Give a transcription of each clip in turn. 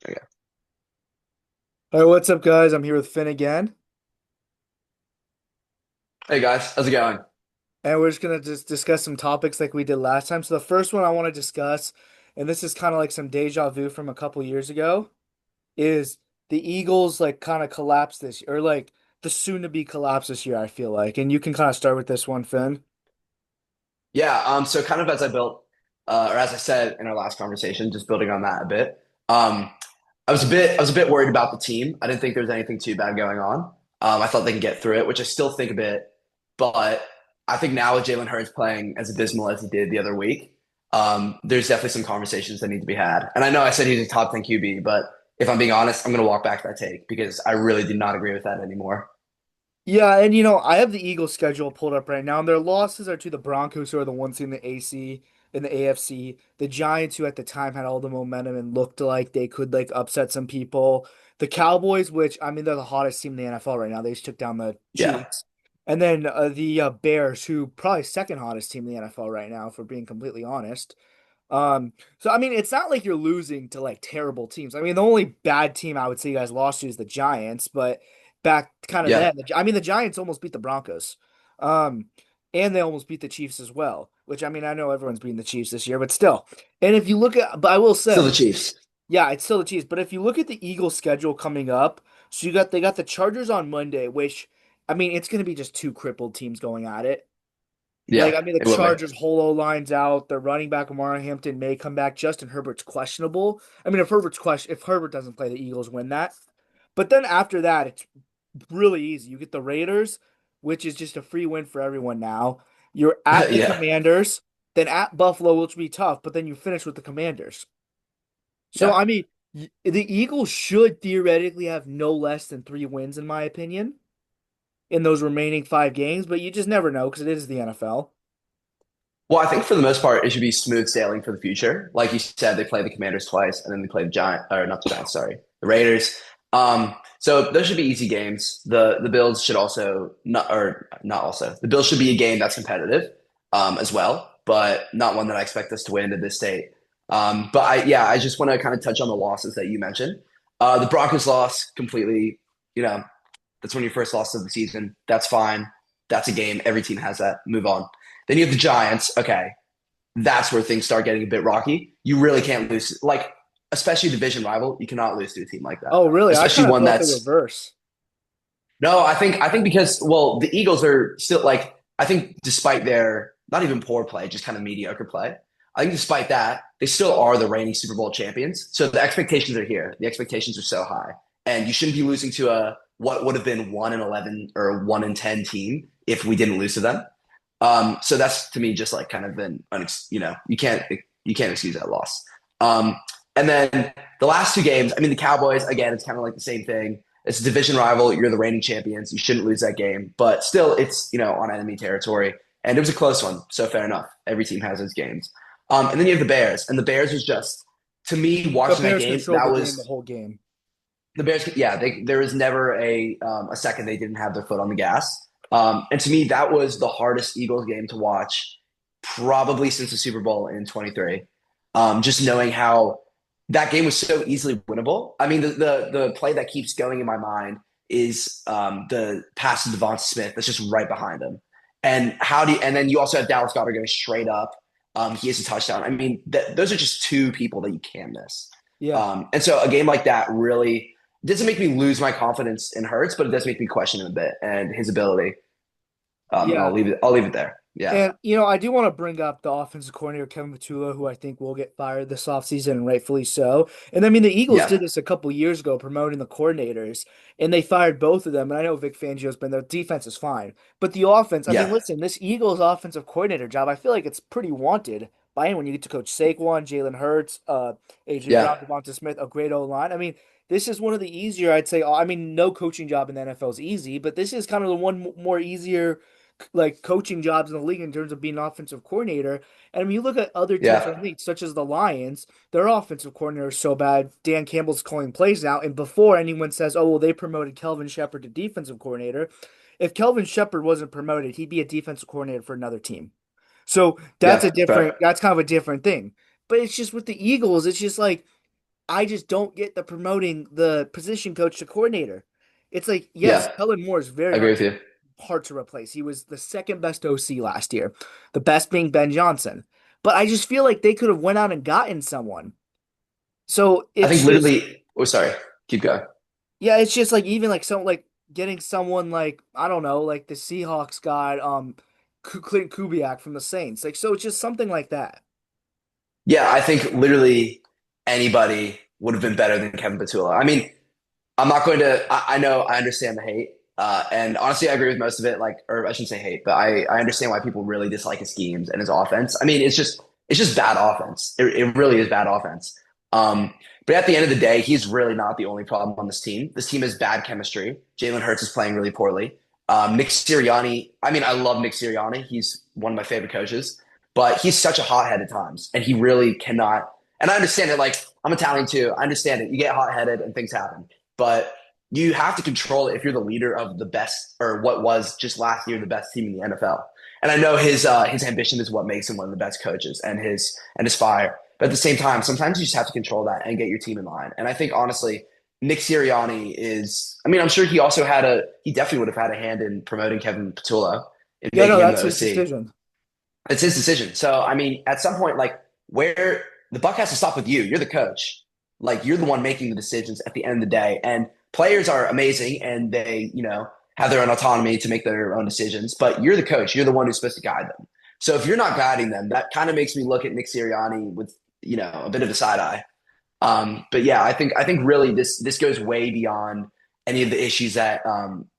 Okay. All right, what's up, guys? I'm here with Finn again, Hey guys, how's it going? and we're just gonna just discuss some topics like we did last time. So the first one I want to discuss, and this is kind of like some deja vu from a couple years ago, is the Eagles like kind of collapse this or like the soon-to-be collapse this year, I feel like. And you can kind of start with this one, Finn. Yeah, so kind of as I built, or as I said in our last conversation, just building on that a bit. I was a bit worried about the team. I didn't think there was anything too bad going on. I thought they could get through it, which I still think a bit. But I think now with Jalen Hurts playing as abysmal as he did the other week, there's definitely some conversations that need to be had. And I know I said he's a top 10 QB, but if I'm being honest, I'm going to walk back that take because I really do not agree with that anymore. Yeah, and I have the Eagles schedule pulled up right now, and their losses are to the Broncos, who are the ones in the AC, in the AFC, the Giants, who at the time had all the momentum and looked like they could like upset some people, the Cowboys, which I mean they're the hottest team in the NFL right now. They just took down the Yeah. Chiefs, and then the Bears, who probably second hottest team in the NFL right now, for being completely honest. So I mean, it's not like you're losing to like terrible teams. I mean, the only bad team I would say you guys lost to is the Giants, but back kind of Yeah. then, I mean, the Giants almost beat the Broncos, um, and they almost beat the Chiefs as well. Which I mean, I know everyone's beating the Chiefs this year, but still. And if you look at, but I will Still the say, Chiefs. yeah, it's still the Chiefs. But if you look at the Eagles' schedule coming up, so they got the Chargers on Monday, which I mean, it's going to be just two crippled teams going at it. Like, Yeah, I mean, the it will be. Chargers' whole O-line's out. Their running back, Amara Hampton, may come back. Justin Herbert's questionable. I mean, if Herbert doesn't play, the Eagles win that. But then after that, it's really easy. You get the Raiders, which is just a free win for everyone now. You're at the Yeah. Commanders, then at Buffalo, which will be tough, but then you finish with the Commanders. So, Yeah. I mean, the Eagles should theoretically have no less than 3 wins, in my opinion, in those remaining 5 games, but you just never know because it is the NFL. Well, I think for the most part, it should be smooth sailing for the future. Like you said, they play the Commanders twice, and then they play the Giant, or not the Giants, sorry, the Raiders. So those should be easy games. The Bills should also not, or not also. The Bills should be a game that's competitive, as well, but not one that I expect us to win at this state. But I just want to kind of touch on the losses that you mentioned. The Broncos loss completely. You know, that's when your first loss of the season. That's fine. That's a game. Every team has that. Move on. Then you have the Giants. Okay, that's where things start getting a bit rocky. You really can't lose, like, especially division rival. You cannot lose to a team like that, Oh, really? I especially kind of one thought the that's reverse. no. I think because the Eagles are still like I think despite their not even poor play, just kind of mediocre play. I think despite that, they still are the reigning Super Bowl champions. So the expectations are here. The expectations are so high, and you shouldn't be losing to a what would have been 1-11 or 1-10 team if we didn't lose to them. So that's to me just like kind of an you can't excuse that loss. Um, and then the last two games, I mean the Cowboys again, it's kind of like the same thing. It's a division rival. You're the reigning champions. You shouldn't lose that game, but still, it's on enemy territory, and it was a close one. So fair enough. Every team has those games. And then you have the Bears, and the Bears was just to me The watching that Bears game. controlled That the game the was whole game. the Bears. Yeah, there was never a second they didn't have their foot on the gas. And to me, that was the hardest Eagles game to watch, probably since the Super Bowl in 23. Just knowing how that game was so easily winnable. I mean, the play that keeps going in my mind is the pass to Devonta Smith that's just right behind him. And then you also have Dallas Goedert going straight up. He has a touchdown. I mean, those are just two people that you can't miss. Yeah. And so a game like that really doesn't make me lose my confidence in Hurts, but it does make me question him a bit and his ability. And I'll Yeah. leave it there. Yeah. And I do want to bring up the offensive coordinator Kevin Patullo, who I think will get fired this offseason, and rightfully so. And I mean, the Eagles Yeah. did this a couple years ago, promoting the coordinators, and they fired both of them. And I know Vic Fangio's been there. Defense is fine, but the offense. I mean, Yeah. listen, this Eagles offensive coordinator job, I feel like it's pretty wanted by anyone. You get to coach Saquon, Jalen Hurts, AJ Yeah. Brown, Devonta Smith, a great O line. I mean, this is one of the easier, I'd say. I mean, no coaching job in the NFL is easy, but this is kind of the one more easier like coaching jobs in the league in terms of being an offensive coordinator. And when you look at other teams Yeah. in the league, such as the Lions, their offensive coordinator is so bad. Dan Campbell's calling plays now. And before anyone says, oh, well, they promoted Kelvin Shepard to defensive coordinator, if Kelvin Shepard wasn't promoted, he'd be a defensive coordinator for another team. So Yeah. Fair. that's kind of a different thing. But it's just with the Eagles, it's just like I just don't get the promoting the position coach to coordinator. It's like, yes, Yeah, Kellen Moore is I very agree with you. hard to replace. He was the second best OC last year, the best being Ben Johnson. But I just feel like they could have went out and gotten someone. So I it's think just, literally. Oh, sorry. Keep going. yeah, it's just like even like some like getting someone like I don't know, like the Seahawks got Clint Kubiak from the Saints. Like so it's just something like that. Yeah, I think literally anybody would have been better than Kevin Patula. I mean, I'm not going to. I know I understand the hate, and honestly, I agree with most of it. Like, or I shouldn't say hate, but I understand why people really dislike his schemes and his offense. I mean, it's just bad offense. It really is bad offense. But at the end of the day, he's really not the only problem on this team. This team has bad chemistry. Jalen Hurts is playing really poorly. Nick Sirianni. I mean, I love Nick Sirianni. He's one of my favorite coaches, but he's such a hothead at times, and he really cannot. And I understand it. Like, I'm Italian too. I understand it. You get hot headed and things happen, but you have to control it if you're the leader of the best or what was just last year the best team in the NFL. And I know his ambition is what makes him one of the best coaches and his fire. But at the same time, sometimes you just have to control that and get your team in line. And I think honestly, Nick Sirianni is. I mean, I'm sure he definitely would have had a hand in promoting Kevin Patullo and Yeah, no, making him that's the his OC. decision. It's his decision. So I mean, at some point, like where the buck has to stop with you. You're the coach. Like you're the one making the decisions at the end of the day. And players are amazing and they, have their own autonomy to make their own decisions. But you're the coach. You're the one who's supposed to guide them. So if you're not guiding them, that kind of makes me look at Nick Sirianni with, a bit of a side eye. But yeah, I think really this goes way beyond any of the issues that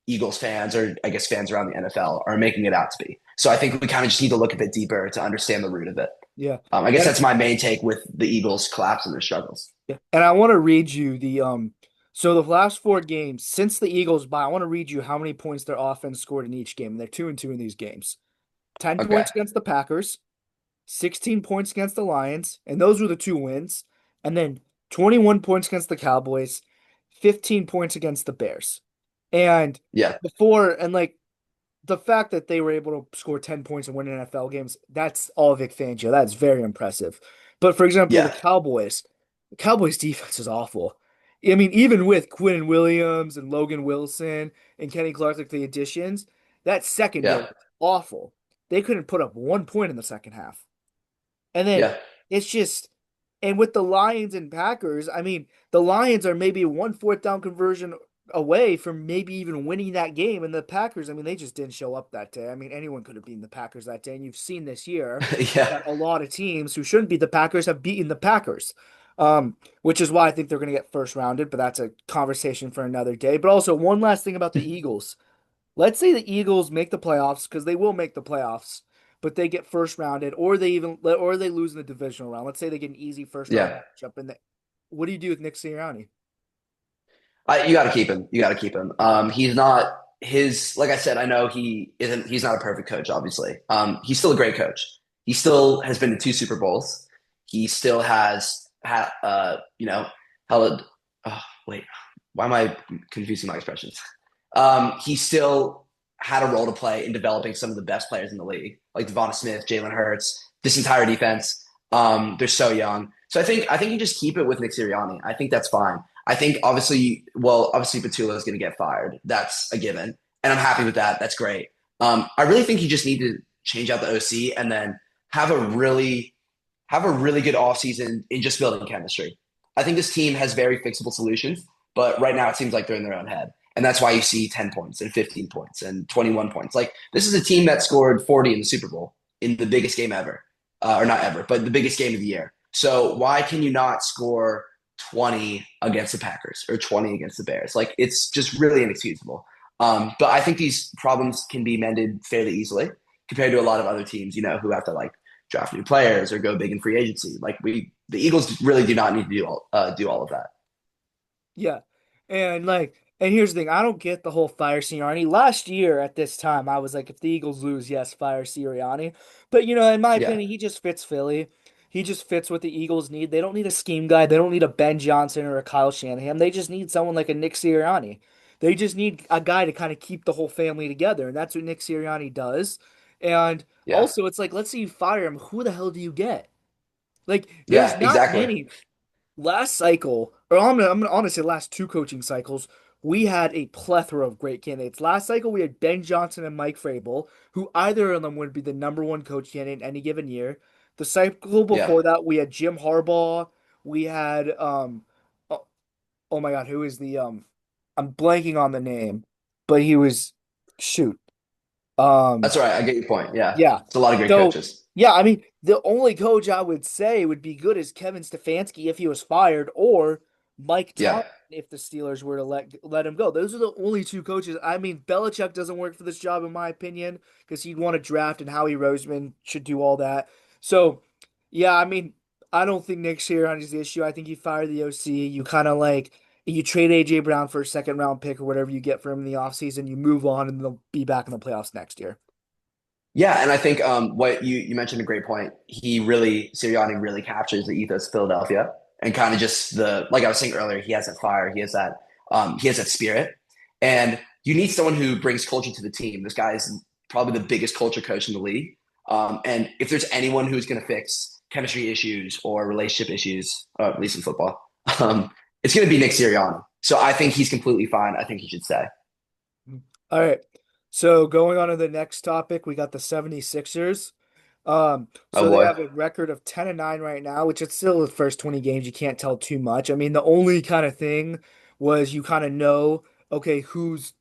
Eagles fans or I guess fans around the NFL are making it out to be. So I think we kind of just need to look a bit deeper to understand the root of it. Yeah. I guess And that's my main take with the Eagles collapse and their struggles. yeah. And I want to read you the so the last four games since the Eagles bye, I want to read you how many points their offense scored in each game. They're 2-2 in these games. 10 Okay. points against the Packers, 16 points against the Lions, and those were the two wins. And then 21 points against the Cowboys, 15 points against the Bears. And Yeah. before and like the fact that they were able to score 10 points and win NFL games, that's all Vic Fangio. That's very impressive. But for example, Yeah. the Cowboys defense is awful. I mean, even with Quinn Williams and Logan Wilson and Kenny Clark, like the additions, that secondary Yeah. is awful. They couldn't put up 1 point in the second half. And then Yeah. it's just, and with the Lions and Packers, I mean, the Lions are maybe one fourth down conversion away from maybe even winning that game. And the Packers, I mean, they just didn't show up that day. I mean, anyone could have beaten the Packers that day. And you've seen this year Yeah. that a lot of teams who shouldn't beat the Packers have beaten the Packers. Which is why I think they're going to get first rounded, but that's a conversation for another day. But also, one last thing about the Eagles. Let's say the Eagles make the playoffs because they will make the playoffs, but they get first rounded, or they lose in the divisional round. Let's say they get an easy first round Yeah. matchup, and what do you do with Nick Sirianni? You got to keep him. You got to keep him. He's not his. Like I said, I know he isn't. He's not a perfect coach, obviously. He's still a great coach. He still has been to two Super Bowls. He still has had. Held. Oh, wait, why am I confusing my expressions? He still had a role to play in developing some of the best players in the league, like Devonta Smith, Jalen Hurts, this entire defense. They're so young. So I think you just keep it with Nick Sirianni. I think that's fine. I think obviously Patula is going to get fired. That's a given, and I'm happy with that. That's great. I really think you just need to change out the OC and then have a really have a really good offseason in just building chemistry. I think this team has very fixable solutions, but right now it seems like they're in their own head. And that's why you see 10 points and 15 points and 21 points. Like, this is a team that scored 40 in the Super Bowl in the biggest game ever, or not ever, but the biggest game of the year. So why can you not score 20 against the Packers or 20 against the Bears? Like, it's just really inexcusable. But I think these problems can be mended fairly easily compared to a lot of other teams, who have to like draft new players or go big in free agency. Like the Eagles really do not need to do all of that. Yeah. And here's the thing, I don't get the whole fire Sirianni. Last year at this time, I was like, if the Eagles lose, yes, fire Sirianni. But in my Yeah, opinion, he just fits Philly. He just fits what the Eagles need. They don't need a scheme guy. They don't need a Ben Johnson or a Kyle Shanahan. They just need someone like a Nick Sirianni. They just need a guy to kind of keep the whole family together, and that's what Nick Sirianni does. And yeah, also, it's like, let's say you fire him, who the hell do you get? Like, there's yeah, not exactly. many. last cycle, or I'm gonna honestly last two coaching cycles, we had a plethora of great candidates. Last cycle we had Ben Johnson and Mike Vrabel, who either of them would be the number one coach candidate in any given year. The cycle Yeah, before that we had Jim Harbaugh. We had oh, oh my God, who is the I'm blanking on the name, but he was shoot. Um that's all right. I get your point. Yeah, yeah. it's a lot of great So, coaches. yeah, I mean, the only coach I would say would be good is Kevin Stefanski if he was fired, or Mike Yeah, Tomlin if the Steelers were to let him go. Those are the only two coaches. I mean, Belichick doesn't work for this job, in my opinion, because he'd want to draft, and Howie Roseman should do all that. So, yeah, I mean, I don't think Nick Sirianni is the issue. I think you fire the OC. You kind of like you trade AJ Brown for a second round pick or whatever you get for him in the offseason. You move on, and they'll be back in the playoffs next year. yeah, and I think what you mentioned a great point. Sirianni really captures the ethos of Philadelphia and kind of just the like I was saying earlier. He has that fire. He has that spirit, and you need someone who brings culture to the team. This guy is probably the biggest culture coach in the league. And if there's anyone who's going to fix chemistry issues or relationship issues, at least in football, it's going to be Nick Sirianni. So I think he's completely fine. I think he should stay. All right. So going on to the next topic, we got the 76ers. Oh So they boy. have a record of 10 and 9 right now, which it's still the first 20 games. You can't tell too much. I mean, the only kind of thing was you kind of know, okay, who's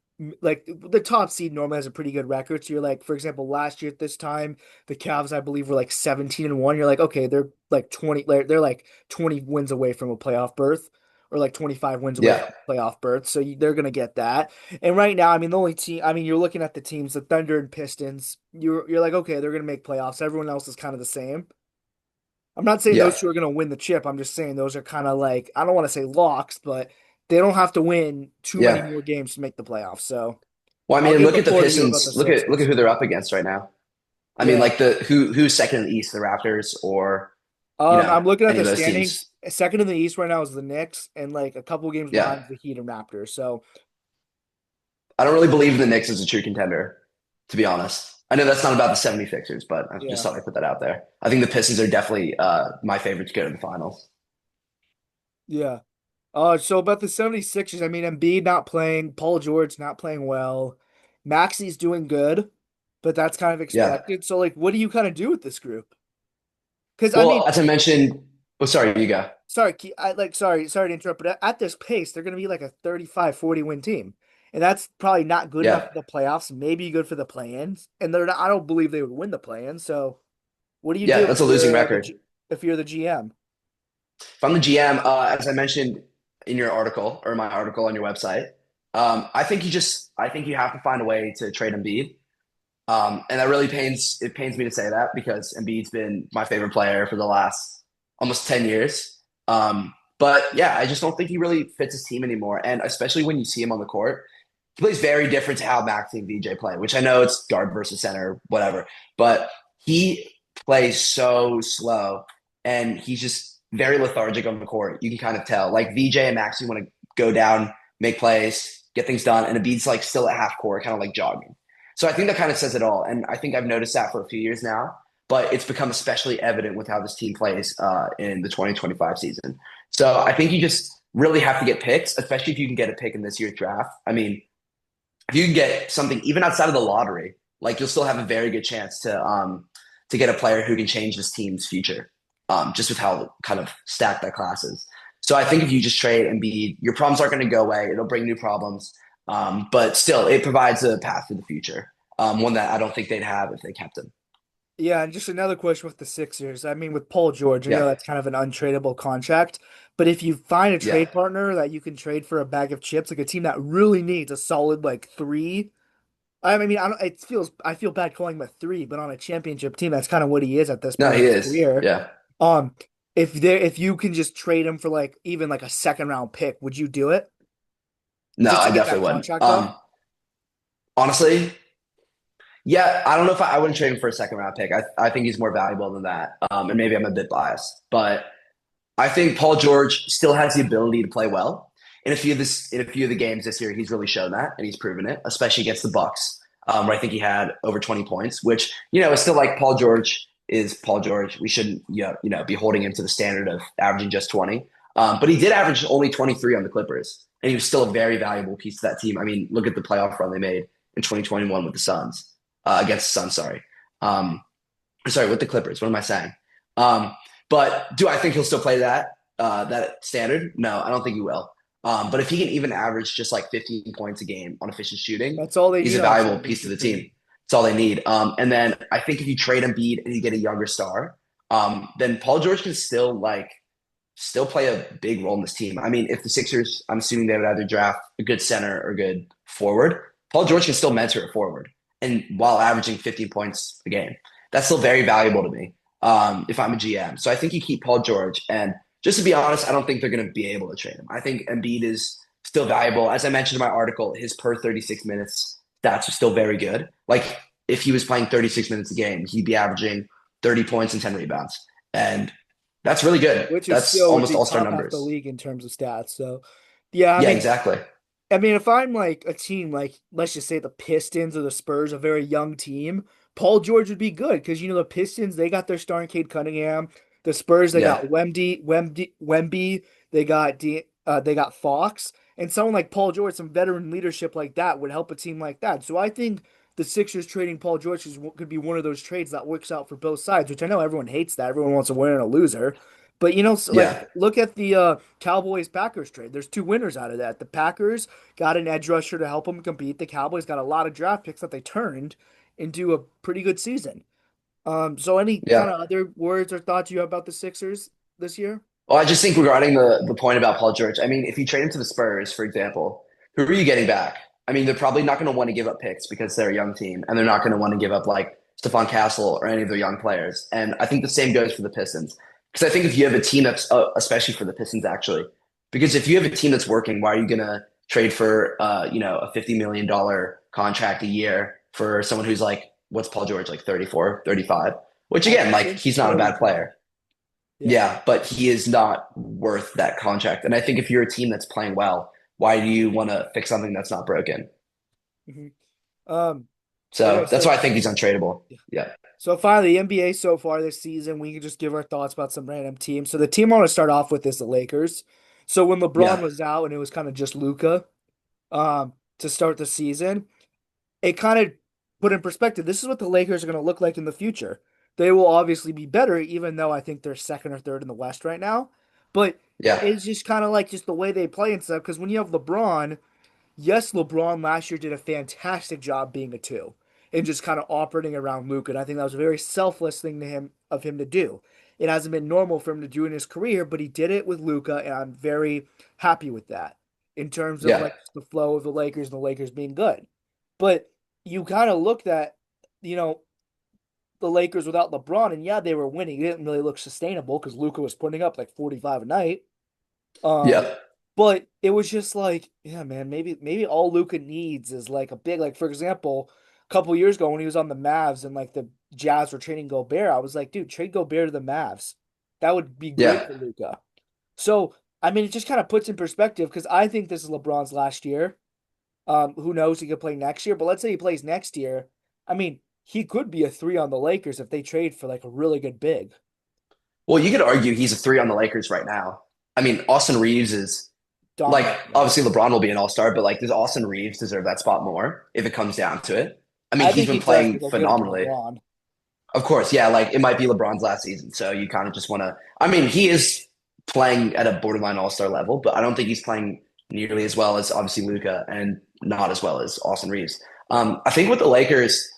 like the top seed normally has a pretty good record. So you're like, for example, last year at this time, the Cavs, I believe, were like 17 and 1. You're like, okay, they're like 20, they're like 20 wins away from a playoff berth, or like 25 wins away Yeah. from a playoff berth. So they're gonna get that. And right now, I mean, the only team, I mean, you're looking at the teams, the Thunder and Pistons. You're like, okay, they're gonna make playoffs. Everyone else is kind of the same. I'm not saying Yeah. those two are gonna win the chip. I'm just saying those are kind of like I don't want to say locks, but they don't have to win too many Yeah. more games to make the playoffs. So Well, I I'll mean, give look the at the floor to you about Pistons. the Look at Sixers. who they're up against right now. I mean, Yeah. like who's second in the East, the Raptors or I'm looking at any the of those standings. teams. Second in the East right now is the Knicks, and like a couple games Yeah. behind is the Heat and Raptors. So I don't really believe the Knicks is a true contender, to be honest. I know that's not about the 76ers, but I just yeah, thought I'd put that out there. I think the Pistons are definitely my favorite to go to the finals. yeah. So about the 76ers, I mean, Embiid not playing, Paul George not playing well, Maxi's doing good, but that's kind of Yeah. expected. So, like, what do you kind of do with this group? Because I Well, mean, as I mentioned, oh, sorry, you go. sorry, sorry to interrupt, but at this pace, they're going to be like a 35-40 win team, and that's probably not good enough Yeah. for the playoffs. Maybe good for the play-ins, and they're not, I don't believe they would win the play-in. So, what do you Yeah, do that's a losing record. if you're the GM? If I'm the GM, as I mentioned in your article or my article on your website, I think you have to find a way to trade Embiid. And that really pains me to say that because Embiid's been my favorite player for the last almost 10 years. But yeah, I just don't think he really fits his team anymore. And especially when you see him on the court, he plays very different to how Maxey and VJ play, which I know it's guard versus center, whatever. But he plays so slow and he's just very lethargic on the court. You can kind of tell. Like VJ and Maxey want to go down, make plays, get things done, and Embiid's like still at half court, kind of like jogging. So I think that kind of says it all. And I think I've noticed that for a few years now, but it's become especially evident with how this team plays in the 2025 season. So I think you just really have to get picks, especially if you can get a pick in this year's draft. I mean, if you can get something even outside of the lottery, like you'll still have a very good chance to get a player who can change this team's future, just with how kind of stacked that class is. So I think if you just trade Embiid, your problems aren't going to go away. It'll bring new problems, but still, it provides a path for the future, one that I don't think they'd have if they kept him. Yeah, and just another question with the Sixers. I mean, with Paul George, I know Yeah, that's kind of an untradeable contract, but if you find a yeah, trade partner that you can trade for a bag of chips, like a team that really needs a solid like three. I mean, I don't. I feel bad calling him a three, but on a championship team, that's kind of what he is at this no, point he in his is. career. Yeah, Um, if you can just trade him for like even like a second round pick, would you do it no, just to I get that definitely wouldn't. contract done? Honestly, yeah, I don't know if I wouldn't trade him for a second round pick. I think he's more valuable than that. And maybe I'm a bit biased, but I think Paul George still has the ability to play well. In a few of the games this year, he's really shown that and he's proven it, especially against the Bucks, where I think he had over 20 points, which is still like Paul George is Paul George. We shouldn't be holding him to the standard of averaging just 20. But he did average only 23 on the Clippers, and he was still a very valuable piece to that team. I mean, look at the playoff run they made in 2021 with the Suns, against the Suns, sorry, with the Clippers. What am I saying? Um, but do I think he'll still play that standard? No, I don't think he will. But if he can even average just like 15 points a game on efficient shooting, That's all they he's need a on a valuable piece to the championship team. team. That's all they need. And then I think if you trade Embiid and you get a younger star, then Paul George can still play a big role in this team. I mean, if the Sixers, I'm assuming they would either draft a good center or a good forward, Paul George can still mentor a forward, and while averaging 15 points a game, that's still very valuable to me. If I'm a GM, so I think you keep Paul George, and just to be honest, I don't think they're going to be able to trade him. I think Embiid is still valuable. As I mentioned in my article, his per 36 minutes stats are still very good. Like if he was playing 36 minutes a game, he'd be averaging 30 points and 10 rebounds. And that's really good. Which is That's still would almost be all-star top half the numbers. league in terms of stats. So, yeah, Yeah, exactly. I mean, if I'm like a team like let's just say the Pistons or the Spurs, a very young team, Paul George would be good because the Pistons they got their star in Cade Cunningham. The Spurs they got Yeah. Wemby, they got Fox, and someone like Paul George, some veteran leadership like that would help a team like that. So I think the Sixers trading Paul George could be one of those trades that works out for both sides, which I know everyone hates that. Everyone wants a winner and a loser. But so, like Yeah. look at the Cowboys Packers trade. There's two winners out of that. The Packers got an edge rusher to help them compete. The Cowboys got a lot of draft picks that they turned into a pretty good season. So any kind Yeah. of other words or thoughts you have about the Sixers this year? Well, I just think regarding the point about Paul George, I mean, if you trade him to the Spurs, for example, who are you getting back? I mean, they're probably not going to want to give up picks because they're a young team, and they're not going to want to give up like Stephon Castle or any of their young players. And I think the same goes for the Pistons. Because I think if you have a team that's, especially for the Pistons, actually, because if you have a team that's working, why are you going to trade for, a $50 million contract a year for someone who's like, what's Paul George, like 34, 35? Which I again, like think he's not a bad 35. player. Yeah. Yeah, but he is not worth that contract. And I think if you're a team that's playing well, why do you want to fix something that's not broken? hmm Um, So okay, that's so why I think he's untradeable. yeah. Yeah. So finally, the NBA so far this season, we can just give our thoughts about some random teams. So the team I want to start off with is the Lakers. So when LeBron Yeah. was out and it was kind of just Luca, to start the season, it kind of put in perspective. This is what the Lakers are going to look like in the future. They will obviously be better, even though I think they're second or third in the West right now. But Yeah. it's just kind of like just the way they play and stuff. Because when you have LeBron, yes, LeBron last year did a fantastic job being a two and just kind of operating around Luka. And I think that was a very selfless thing of him to do. It hasn't been normal for him to do in his career, but he did it with Luka, and I'm very happy with that in terms of Yeah. like the flow of the Lakers and the Lakers being good. But you kind of looked at, you know, the Lakers without LeBron, and yeah, they were winning. It didn't really look sustainable because Luka was putting up like 45 a night. Um, Yeah. but it was just like, yeah, man, maybe all Luka needs is like a big, like for example, a couple years ago when he was on the Mavs and like the Jazz were trading Gobert, I was like, dude, trade Gobert to the Mavs. That would be great Yeah. for Luka. So I mean, it just kind of puts in perspective because I think this is LeBron's last year. Who knows? He could play next year, but let's say he plays next year. I mean, he could be a three on the Lakers if they trade for like a really good big. Well, you could argue he's a three on the Lakers right now. I mean, Austin Reeves is like, Dominant, yeah. obviously LeBron will be an all-star, but like, does Austin Reeves deserve that spot more if it comes down to it? I mean, I he's think been he does, playing but they'll give it to phenomenally. LeBron. Of course, yeah, like it might be LeBron's last season, so you kind of just want to. I mean, he is playing at a borderline all-star level, but I don't think he's playing nearly as well as obviously Luca and not as well as Austin Reeves. I think what the Lakers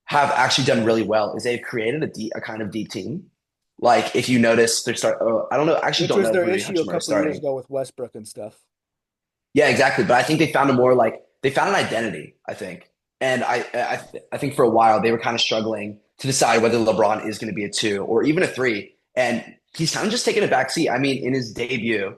have actually done really well is they've created a kind of deep team. Like if you notice, they start. Oh, I don't know. I actually Which don't was know if their Rui issue a Hachimura is couple years starting. ago with Westbrook and stuff. Yeah, exactly. But I think they found a more like they found an identity. I think, and I think for a while they were kind of struggling to decide whether LeBron is going to be a two or even a three, and he's kind of just taking a back seat. I mean, in his debut,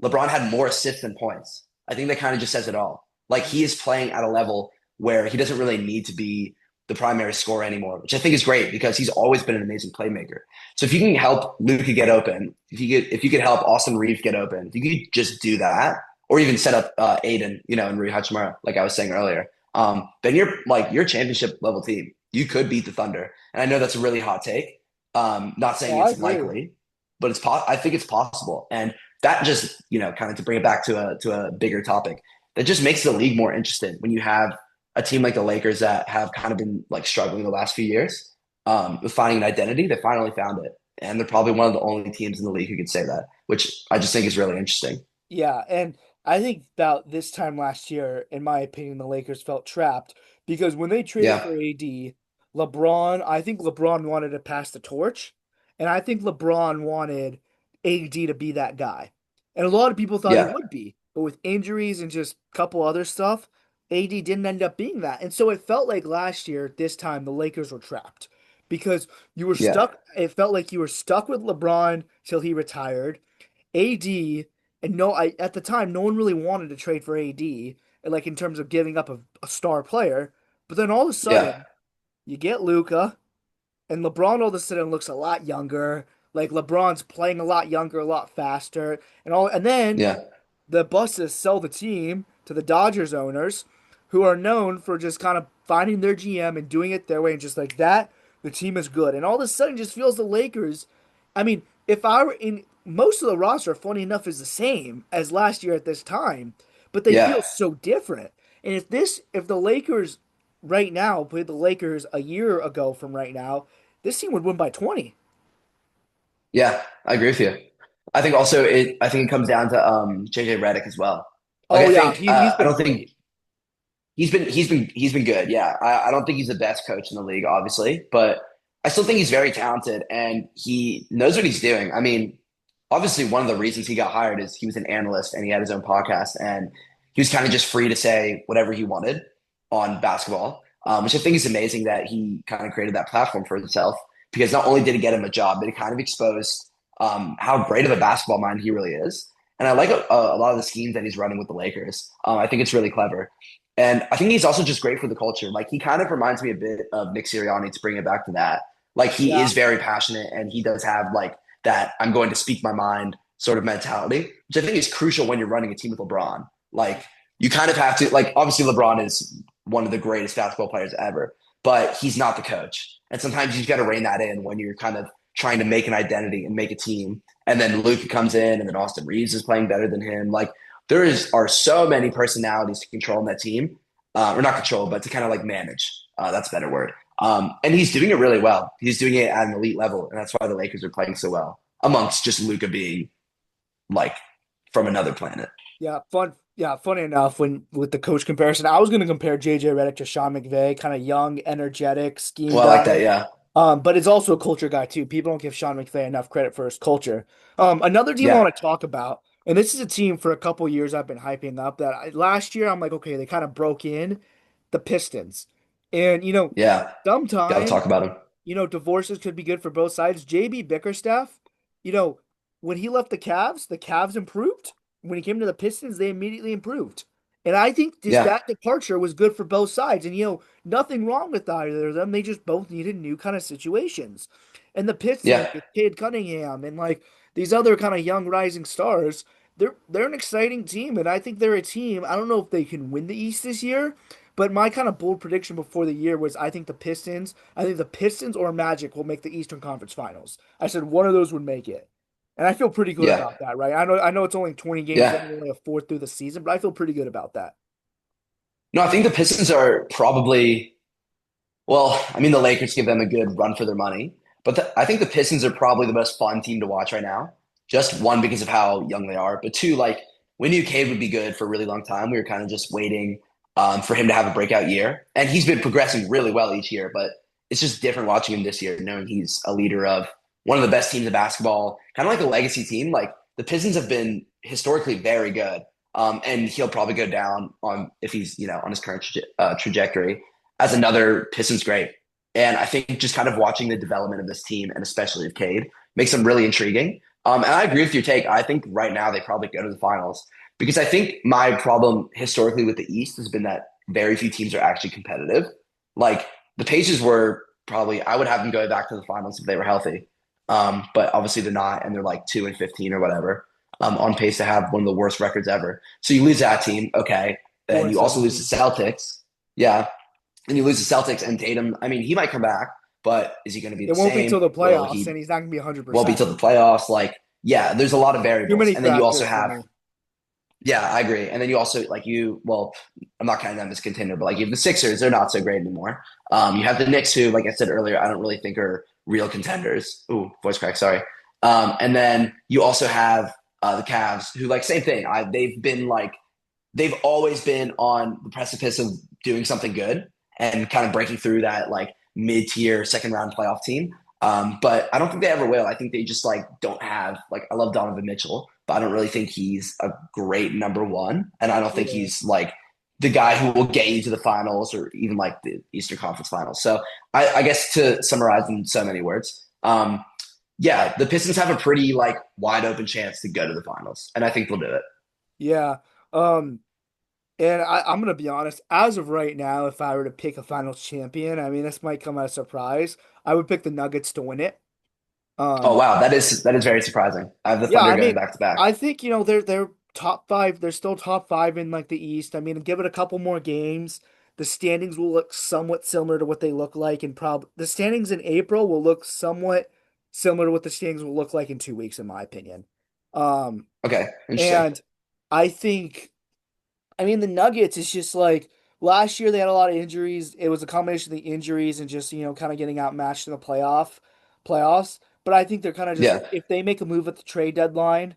LeBron had more assists than points. I think that kind of just says it all. Like he is playing at a level where he doesn't really need to be the primary scorer anymore, which I think is great because he's always been an amazing playmaker. So if you can help Luka get open, if you could help Austin Reeves get open, if you could just do that, or even set up Aiden, and Rui Hachimura, like I was saying earlier, then you're a championship level team. You could beat the Thunder, and I know that's a really hot take. Not No, saying I it's agree. likely, but I think it's possible. And that just, kind of to bring it back to a bigger topic, that just makes the league more interesting when you have a team like the Lakers that have kind of been like struggling the last few years with finding an identity. They finally found it, and they're probably one of the only teams in the league who could say that, which I just think is really interesting. Yeah, and I think about this time last year, in my opinion, the Lakers felt trapped because when they traded Yeah, for AD, I think LeBron wanted to pass the torch, and I think LeBron wanted AD to be that guy. And a lot of people thought he yeah, would be, but with injuries and just a couple other stuff, AD didn't end up being that. And so it felt like last year, at this time, the Lakers were trapped because you were yeah, stuck. It felt like you were stuck with LeBron till he retired. AD, and no, I at the time no one really wanted to trade for AD, like in terms of giving up a star player. But then all of a yeah, sudden, you get Luca, and LeBron all of a sudden looks a lot younger. Like LeBron's playing a lot younger, a lot faster, and then yeah, the buses sell the team to the Dodgers owners, who are known for just kind of finding their GM and doing it their way, and just like that, the team is good. And all of a sudden, just feels the Lakers. I mean, if I were in most of the roster, funny enough, is the same as last year at this time, but they yeah, feel so different. And if the Lakers right now played the Lakers a year ago from right now, this team would win by 20. yeah. I agree with you. I think it comes down to JJ Redick as well. Like I Oh yeah, think he's I been don't think great. he's been good. Yeah, I don't think he's the best coach in the league, obviously, but I still think he's very talented and he knows what he's doing. I mean, obviously, one of the reasons he got hired is he was an analyst and he had his own podcast and he was kind of just free to say whatever he wanted on basketball, which I think is amazing that he kind of created that platform for himself because not only did it get him a job, but it kind of exposed how great of a basketball mind he really is. And I like a lot of the schemes that he's running with the Lakers. I think it's really clever. And I think he's also just great for the culture. Like he kind of reminds me a bit of Nick Sirianni to bring it back to that. Like he Yeah, is very passionate and he does have like that I'm going to speak my mind sort of mentality, which I think is crucial when you're running a team with LeBron. Like you kind of have to like obviously LeBron is one of the greatest basketball players ever, but he's not the coach. And sometimes you've got to rein that in when you're kind of trying to make an identity and make a team. And then Luka comes in and then Austin Reeves is playing better than him. Like are so many personalities to control in that team, or not control, but to kind of like manage. That's a better word. And he's doing it really well. He's doing it at an elite level, and that's why the Lakers are playing so well. Amongst just Luka being like from another planet. yeah, fun. Yeah, funny enough, when with the coach comparison, I was going to compare JJ Redick to Sean McVay, kind of young, energetic, scheme Well, I like guy. that. Yeah, But it's also a culture guy too. People don't give Sean McVay enough credit for his culture. Another team I yeah, want to talk about, and this is a team for a couple years I've been hyping up. Last year I'm like, okay, they kind of broke in, the Pistons, and yeah. Got to sometimes talk about him. divorces could be good for both sides. JB Bickerstaff, you know, when he left the Cavs improved. When he came to the Pistons, they immediately improved. And I think just Yeah, that departure was good for both sides. And nothing wrong with either of them. They just both needed new kind of situations. And the Pistons yeah, with Cade Cunningham and like these other kind of young rising stars, they're an exciting team. And I think they're a team. I don't know if they can win the East this year, but my kind of bold prediction before the year was I think the Pistons or Magic will make the Eastern Conference Finals. I said one of those would make it. And I feel pretty good yeah, about that, right? I know it's only 20 games yeah. in, only a fourth through the season, but I feel pretty good about that. No, I think the Pistons are probably. Well, I mean, the Lakers give them a good run for their money, but I think the Pistons are probably the most fun team to watch right now. Just one, because of how young they are, but two, like we knew Cade would be good for a really long time. We were kind of just waiting for him to have a breakout year, and he's been progressing really well each year. But it's just different watching him this year, knowing he's a leader of one of the best teams in basketball, kind of like a legacy team. Like the Pistons have been historically very good, and he'll probably go down on if he's on his current trajectory as another Pistons great. And I think just kind of watching the development of this team and especially of Cade makes them really intriguing. And I agree with your take. I think right now they probably go to the finals because I think my problem historically with the East has been that very few teams are actually competitive. Like the Pacers were probably, I would have them go back to the finals if they were healthy. But obviously they're not, and they're like 2-15 or whatever, on pace to have one of the worst records ever. So you lose that team, okay. Four Then and you also lose the 17. Celtics. Yeah, and you lose the Celtics and Tatum. I mean, he might come back, but is he going to be It the won't be till same? the Will playoffs, he and he's not gonna be won't be 100%. till the playoffs? Like yeah, there's a lot of Too variables. many And then you also factors for have, me. yeah, I agree. And then you also like well, I'm not counting them as contender, but like you have the Sixers, they're not so great anymore. You have the Knicks, who, like I said earlier, I don't really think are real contenders. Ooh, voice crack, sorry. And then you also have the Cavs, who like same thing. They've always been on the precipice of doing something good and kind of breaking through that like mid-tier second round playoff team. But I don't think they ever will. I think they just like don't have like I love Donovan Mitchell, but I don't really think he's a great number one, and I don't think Yeah. he's like the guy who will get you to the finals or even like the Eastern Conference Finals. So I guess to summarize in so many words, yeah, the Pistons have a pretty like wide open chance to go to the finals, and I think they'll do it. Yeah. Um, and I'm gonna be honest, as of right now, if I were to pick a finals champion, I mean this might come as a surprise. I would pick the Nuggets to win it. Oh Um, wow, that is very surprising. I have the yeah, Thunder I going mean, back to back. I think they're top five. They're still top five in like the East. I mean, give it a couple more games. The standings will look somewhat similar to what they look like in prob the standings in April will look somewhat similar to what the standings will look like in 2 weeks, in my opinion. Um, Okay, interesting. and I think I mean, the Nuggets is just like last year they had a lot of injuries. It was a combination of the injuries and just, kind of getting outmatched in the playoffs. But I think they're kind of just Yeah, if they make a move at the trade deadline,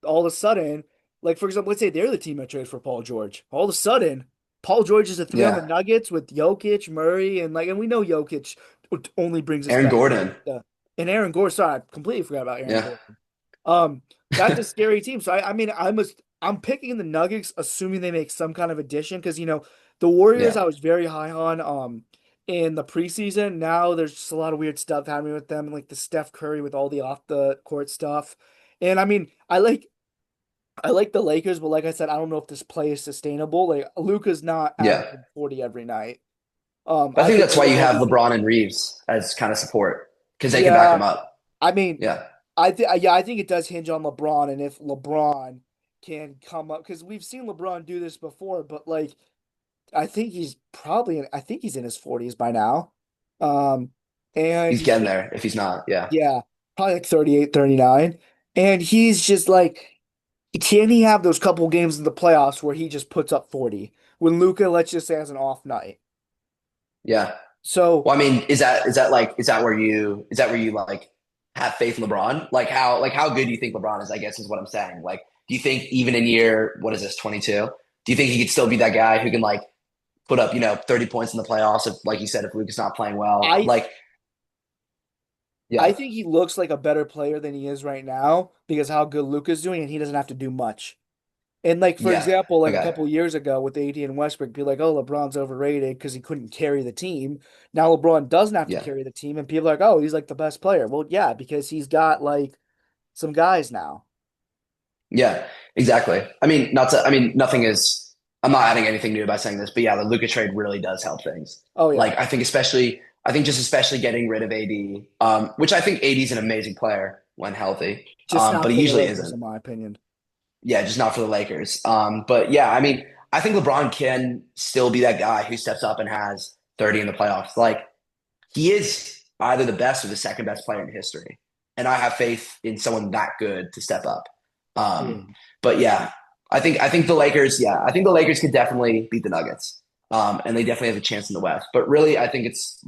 all of a sudden, like for example, let's say they're the team that trades for Paul George. All of a sudden, Paul George is a three on the yeah. Nuggets with Jokic, Murray, and we know Jokic only brings his Aaron best. Gordon. And Aaron Gordon. Sorry, I completely forgot about Aaron Yeah, Gordon. Um, that's a scary team. So I mean, I'm picking the Nuggets, assuming they make some kind of addition, because the Warriors yeah, I was very high on in the preseason. Now there's just a lot of weird stuff happening with them, like the Steph Curry with all the off the court stuff. And I mean, I like the Lakers, but like I said, I don't know if this play is sustainable. Like Luka's not yeah. averaging 40 every night. I I think think that's they're why the you more have lethal LeBron and team. Reeves as kind of support because they can back Yeah, him up. I mean, Yeah, I think it does hinge on LeBron and if LeBron can come up because we've seen LeBron do this before, but like I think he's in his 40s by now. Um, and he's getting he, there. If he's not, yeah, yeah, probably like 38, 39. And he's just like, can he have those couple games in the playoffs where he just puts up 40 when Luca, let's just say, has an off night? yeah. So Well, I mean, is that where you like have faith in LeBron? Like how good do you think LeBron is? I guess is what I'm saying. Like, do you think even in year what is this 22? Do you think he could still be that guy who can like put up 30 points in the playoffs if, like you said, if Luka's not playing well? I Like, I yeah, think he looks like a better player than he is right now because how good Luca's doing and he doesn't have to do much. And like for yeah, example, like a okay, couple years ago with AD and Westbrook, be like, oh, LeBron's overrated because he couldn't carry the team. Now LeBron doesn't have to yeah. carry the team, and people are like, oh, he's like the best player. Well, yeah, because he's got like some guys now. Yeah, exactly. I mean, not to, I mean, nothing is, I'm not adding anything new by saying this, but yeah, the Luka trade really does help things. Oh yeah, Like, I think just especially getting rid of AD, which I think AD is an amazing player when healthy, just not but he for the usually Lakers, isn't. in my opinion. Yeah, just not for the Lakers. But yeah, I mean, I think LeBron can still be that guy who steps up and has 30 in the playoffs. Like, he is either the best or the second best player in history. And I have faith in someone that good to step up. Yeah, But yeah, I think the Lakers, yeah, I think the Lakers could definitely beat the Nuggets. And they definitely have a chance in the West. But really, I think it's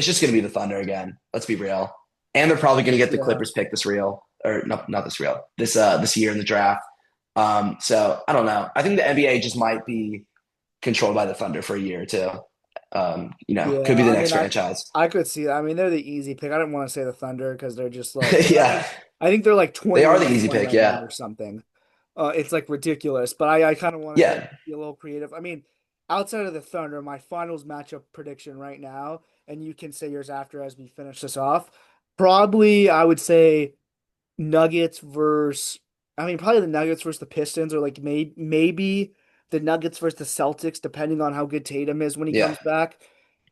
just gonna be the Thunder again. Let's be real. And they're probably gonna get the yeah, Clippers pick this real or not this real, this year in the draft. So I don't know. I think the NBA just might be controlled by the Thunder for a year or two. Could yeah. be the I next mean, franchise. I could see that. I mean, they're the easy pick. I didn't want to say the Thunder because they're just like Yeah, I think they're like they are 21 the and easy 20 pick. right now Yeah, or something. It's like ridiculous, but I kind of wanted to yeah. be a little creative. I mean, outside of the Thunder, my finals matchup prediction right now, and you can say yours after as we finish this off. Probably, I would say Nuggets versus. I mean, probably the Nuggets versus the Pistons, or like maybe the Nuggets versus the Celtics, depending on how good Tatum is when he Yeah. comes back.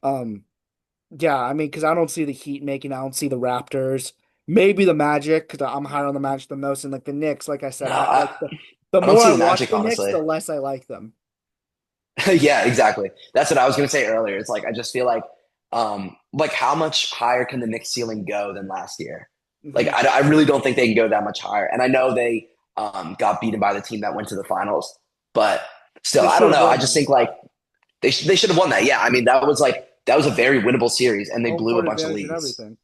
Um, yeah, I mean, because I don't see the Heat making. I don't see the Raptors. Maybe the Magic, because I'm higher on the Magic than most, and like the Knicks. Like I said, No, I like the I don't more see I the watch Magic, the Knicks, honestly. the less I like them. Yeah, exactly. That's what I was gonna say earlier. It's like I just feel like how much higher can the Knicks ceiling go than last year? Like Hmm. I really don't think they can go that much higher. And I know they got beaten by the team that went to the finals, but still, They I should don't have know. I won just that. think like they should have won that. Yeah, I mean that was a very winnable series, and they Home blew a court bunch of advantage and leads. everything.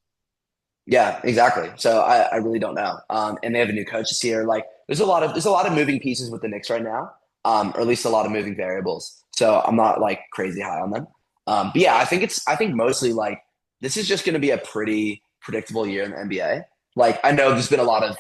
Yeah, exactly. So I really don't know. And they have a new coach this year. Like there's a lot of moving pieces with the Knicks right now, or at least a lot of moving variables. So I'm not like crazy high on them. But yeah, I think mostly like this is just going to be a pretty predictable year in the NBA. Like I know there's been a lot of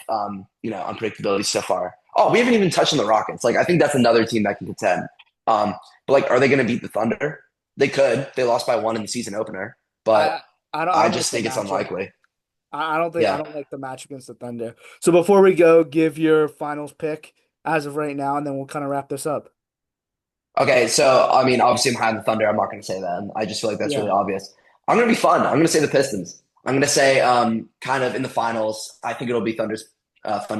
unpredictability so far. Oh, we haven't even touched on the Rockets. Like I think that's another team that can contend. Um, but like, are they going to beat the Thunder? They could. They lost by one in the season opener, but I I I don't like just the think it's matchup. unlikely. I Yeah. don't like the match against the Thunder. So before we go, give your finals pick as of right now, and then we'll kind of wrap this up. Okay, so I mean, obviously I'm high on the Thunder. I'm not going to say that. I just feel like that's Yeah. really obvious. I'm going to be fun. I'm going to say the Pistons. I'm going to say kind of in the finals. I think it'll be Thunder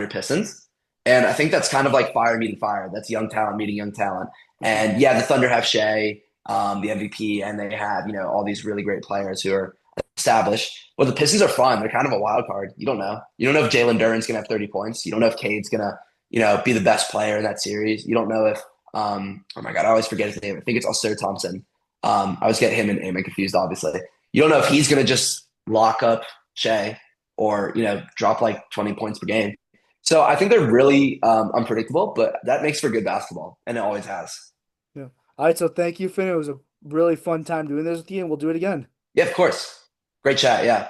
Pistons, and I think that's kind of like fire meeting fire. That's young talent meeting young talent. Hmm. And yeah, the Thunder have Shea, the MVP, and they have all these really great players who are established. Well, the Pistons are fun. They're kind of a wild card. You don't know. You don't know if Jalen Duren's going to have 30 points. You don't know if Cade's going to be the best player in that series. You don't know if oh my God, I always forget his name. I think it's Ausar Thompson. I always get him and Amen confused, obviously. You don't know if he's going to just lock up Shea or, drop like 20 points per game. So I think they're really unpredictable, but that makes for good basketball, and it always has. Yeah. All right. So thank you, Finn. It was a really fun time doing this with you, and we'll do it again. Yeah, of course. Great chat. Yeah.